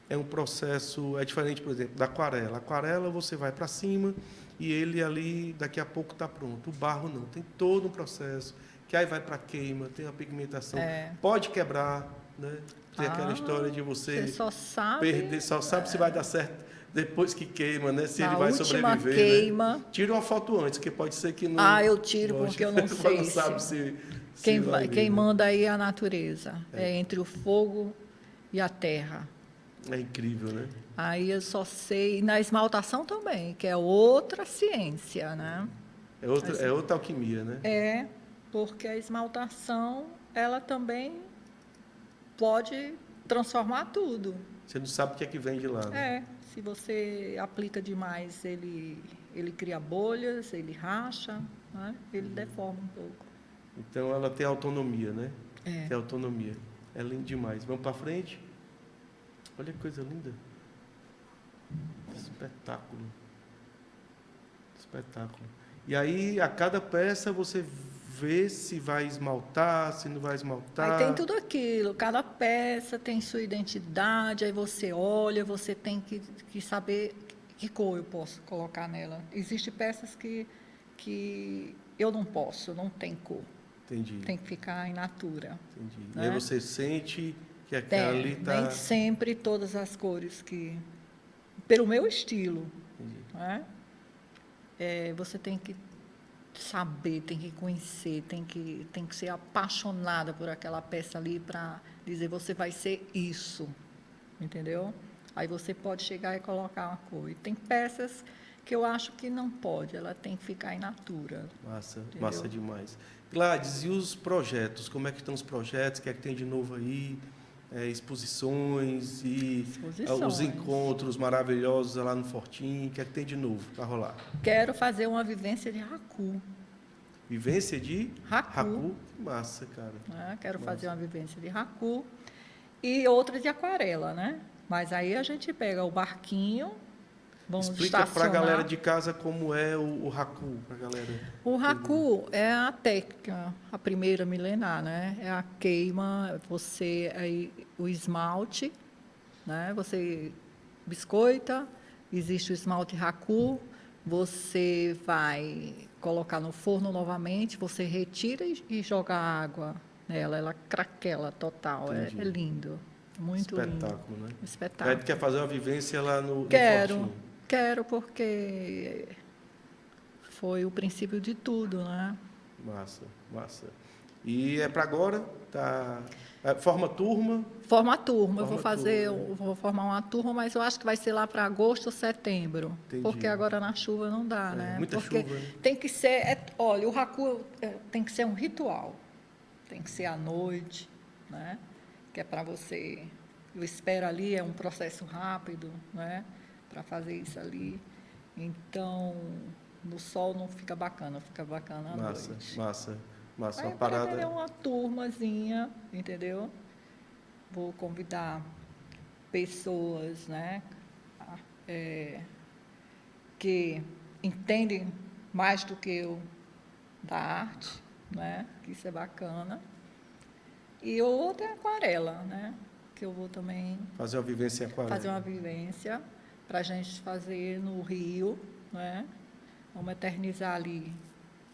é um processo... É diferente, por exemplo, da aquarela. A aquarela você vai para cima e ele ali, daqui a pouco, está pronto. O barro não, tem todo um processo, que aí vai para queima, tem a pigmentação. Pode quebrar, né? Tem aquela história de você só sabe, perder, só sabe se vai dar certo Depois que queima, né? Se Na ele vai última sobreviver, queima. né? Tira uma foto antes, que pode ser que não... Eu tiro porque eu não sei. Não sabe se vai Quem vir, né? manda aí é a natureza. É entre o fogo e a terra. É incrível, né? Aí eu só sei... E na esmaltação também, que é outra ciência, né? É outra alquimia, né? É, porque a esmaltação, ela também pode transformar tudo. Você não sabe o que é que vem de lá, né? Se você aplica demais, ele cria bolhas, ele racha, né? Ele deforma um pouco. Então ela tem autonomia, né? É. Tem autonomia. É lindo demais. Vamos para frente? Olha que coisa linda. Espetáculo. Espetáculo. E aí, a cada peça, você vê se vai esmaltar, se não vai esmaltar. Aí tem tudo aquilo. Cada peça tem sua identidade. Aí você olha, você tem que saber que cor eu posso colocar nela. Existem peças que eu não posso, não tem cor. Entendi. Tem que ficar in natura. Entendi. Né? E aí você sente que aquela ali está... Nem sempre todas as cores que... Pelo meu estilo. Né? Você tem que saber, tem que conhecer, tem que ser apaixonada por aquela peça ali para dizer, você vai ser isso. Entendeu? Aí você pode chegar e colocar uma cor. E tem peças que eu acho que não pode, ela tem que ficar in natura. Massa, entendeu? massa demais. Gladys, e os projetos? Como é que estão os projetos? O que é que tem de novo aí? Exposições e os encontros maravilhosos lá no Fortim. O que é que tem de novo para rolar? Quero fazer uma vivência de Haku. Vivência de Haku. Que massa, cara. Quero fazer uma vivência de Haku e outra de aquarela, né? Mas aí a gente pega o barquinho, vamos Explica para a galera de casa como é o Haku, para a galera. O Haku é a técnica, a primeira milenar, né? É a queima, o esmalte, né? Você biscoita, existe o esmalte Haku, você vai colocar no forno novamente, você retira e joga água nela, ela craquela total, é lindo, muito lindo. Espetáculo, né? Espetáculo. Aí tu quer fazer uma vivência lá no Quero. Fortim? Quero, porque foi o princípio de tudo, né? Massa, massa. E é para agora? Forma turma? Forma turma. Vou formar uma turma, mas eu acho que vai ser lá para agosto ou setembro. Entendi. Porque agora na chuva não dá, né? Muita porque chuva, né? tem que ser... olha, o Haku tem que ser um ritual. Tem que ser à noite, né? Que é para você... Eu espero ali, é um processo rápido, né? Para fazer isso ali. Então, no sol não fica bacana à noite. Massa. Aí Uma parada... é uma turmazinha, entendeu? Vou convidar pessoas, né? Que entendem mais do que eu da arte, né? Que isso é bacana. E outra é aquarela, né? Que eu vou também... Fazer uma vivência em aquarela. Fazer uma vivência para a gente fazer no Rio, né? Vamos eternizar ali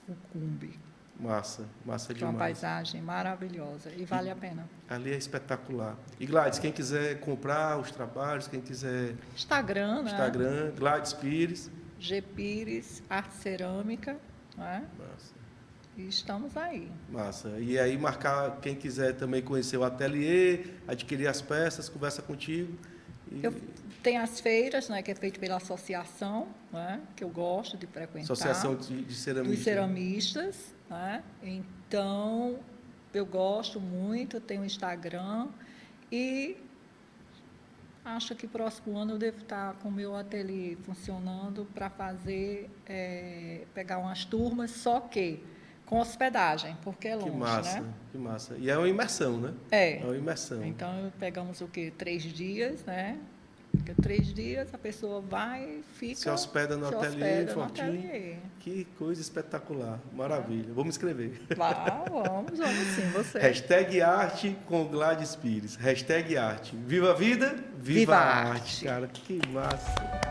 o Cumbe. Massa demais. Uma paisagem maravilhosa e vale a pena. Ali é espetacular. E Gladys, quem quiser comprar os trabalhos, quem quiser... Instagram, né? Gladys Pires. G Pires, Arte Cerâmica, né? Massa. E estamos aí. Massa. E aí marcar, quem quiser também conhecer o ateliê, adquirir as peças, conversa contigo. Tem as feiras, né, que é feito pela associação, né, que eu gosto de frequentar. Associação de ceramistas. Dos ceramistas, né? Então, eu gosto muito, tenho Instagram e acho que próximo ano eu devo estar com o meu ateliê funcionando para fazer, pegar umas turmas, só que com hospedagem, porque é longe, né? Que massa. E é uma imersão, né? É uma imersão. Então, pegamos o quê? 3 dias, né? Fica 3 dias, a pessoa vai, fica... Se hospeda no ateliê, Fortim. Que coisa espetacular. Maravilha. Vou me inscrever. Vamos sim, você. #arte com Gladys Pires. #arte. Viva a vida, viva a arte. Cara, que massa.